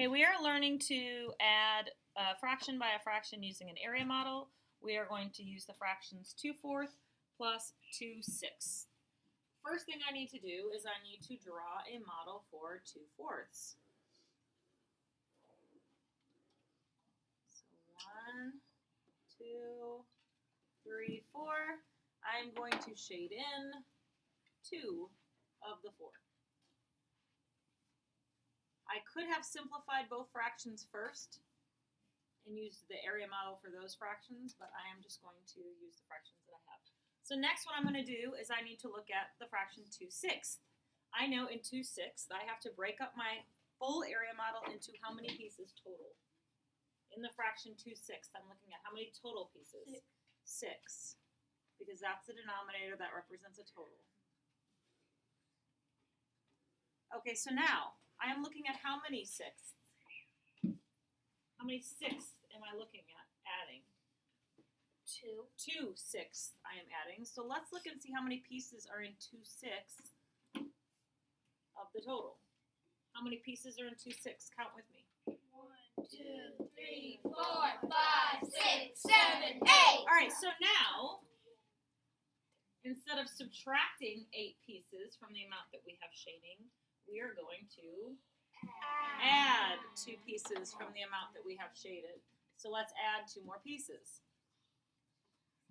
Okay, we are learning to add a fraction by a fraction using an area model. We are going to use the fractions 2/4 plus 2/6. First thing I need to do is I need to draw a model for 2/4. So 1, 2, 3, 4. I'm going to shade in 2 of the 4. I could have simplified both fractions first and used the area model for those fractions, but I am just going to use the fractions that I have. So next what I'm going to do is I need to look at the fraction 2/6. I know in 2/6 I have to break up my full area model into how many pieces total. In the fraction 2/6, I'm looking at how many total pieces? 6, because that's the denominator that represents a total. Okay, so now I am looking at how many sixths? How many sixths am I looking at adding? 2. 2 sixths I am adding. So let's look and see how many pieces are in 2/6 of the total. How many pieces are in 2/6? Count with me. 1, 2, 3, 4, 5, 6, 7, 8. All right, so now, instead of subtracting 8 pieces from the amount that we have shading, we are going to add 2 pieces from the amount that we have shaded. So let's add 2 more pieces.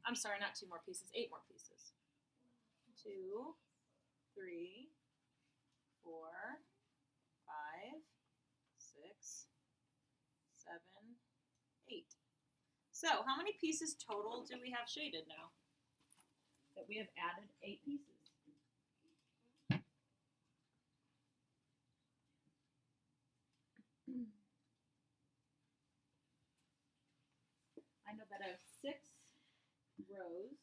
I'm sorry, not 2 more pieces, 8 more pieces. 2, 3, 4, 5, 6, 7, 8. So how many pieces total do we have shaded now? That we have added 8 pieces. I know that I have 6 rows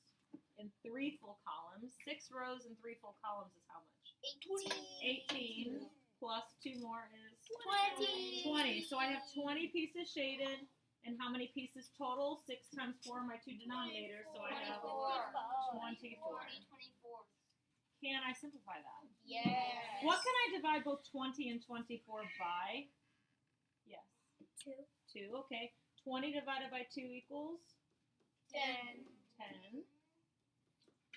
and 3 full columns. 6 rows and 3 full columns is how much? 18 plus 2 more is 20. So I have 20 pieces shaded. And how many pieces total? 6 times 4 are my 2 denominators. So I have 24. Can I simplify that? Yes. What can I divide both 20 and 24 by? Yes. 2. 2, okay. 20 divided by 2 equals? 10. 10.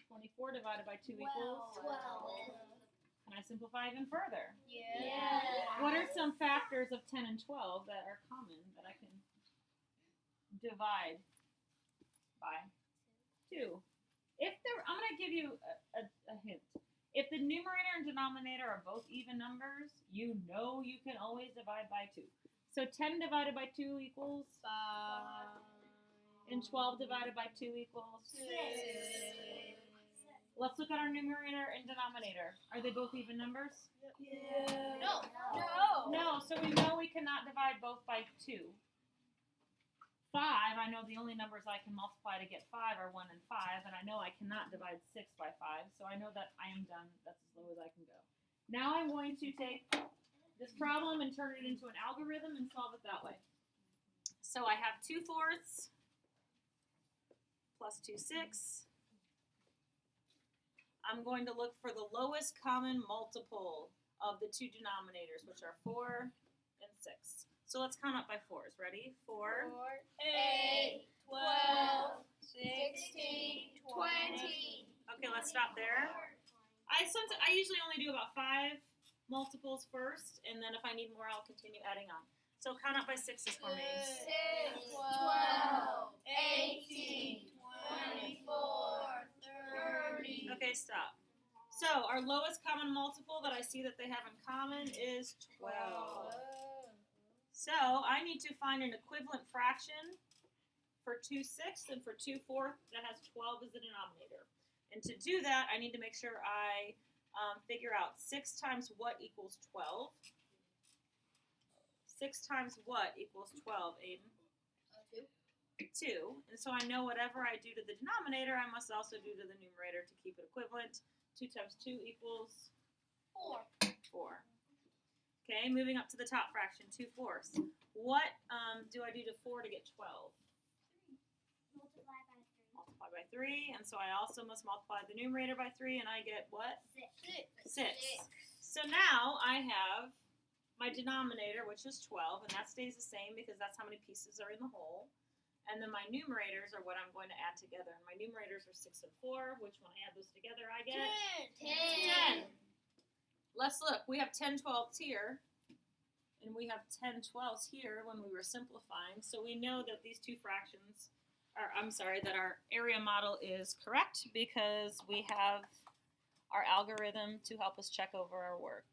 24 divided by 2 equals? 12. Can I simplify even further? Yes. What are some factors of 10 and 12 that are common that I can divide by? 2. I'm going to give you a hint. If the numerator and denominator are both even numbers, you know you can always divide by 2. So 10 divided by 2 equals? 5. And 12 divided by 2 equals? 6. Let's look at our numerator and denominator. Are they both even numbers? Yeah. No. No, so we know we cannot divide both by 2. 5, I know the only numbers I can multiply to get 5 are 1 and 5, and I know I cannot divide 6 by 5, so I know that I am done. That's as low as I can go. Now I'm going to take this problem and turn it into an algorithm and solve it that way. So I have 2/4 plus 2/6. I'm going to look for the lowest common multiple of the 2 denominators, which are 4 and 6. So let's count up by 4s. Ready? 4, 8, 12, 16, 20. Okay, let's stop there. I usually only do about 5 multiples first, and then if I need more, I'll continue adding on. So count up by 6s for me. 6, 12, 18, 24, 30. Okay, stop. So our lowest common multiple that I see that they have in common is 12. So I need to find an equivalent fraction for 2/6 and for 2/4 that has 12 as the denominator. And to do that, I need to make sure I figure out 6 times what equals 12. 6 times what equals 12, Aiden? 2. And so I know whatever I do to the denominator, I must also do to the numerator to keep it equivalent. 2 times 2 equals? 4. 4. Okay, moving up to the top fraction, 2/4. What do I do to 4 to get 12? Multiply by 3. And so I also must multiply the numerator by 3, and I get what? 6. So now I have my denominator, which is 12, and that stays the same because that's how many pieces are in the whole. And then my numerators are what I'm going to add together. And my numerators are 6 and 4, which when I add those together, I get 10. Let's look. We have 10 12s here, and we have 10 12s here when we were simplifying. So we know that these two fractions are, that our area model is correct because we have our algorithm to help us check over our work.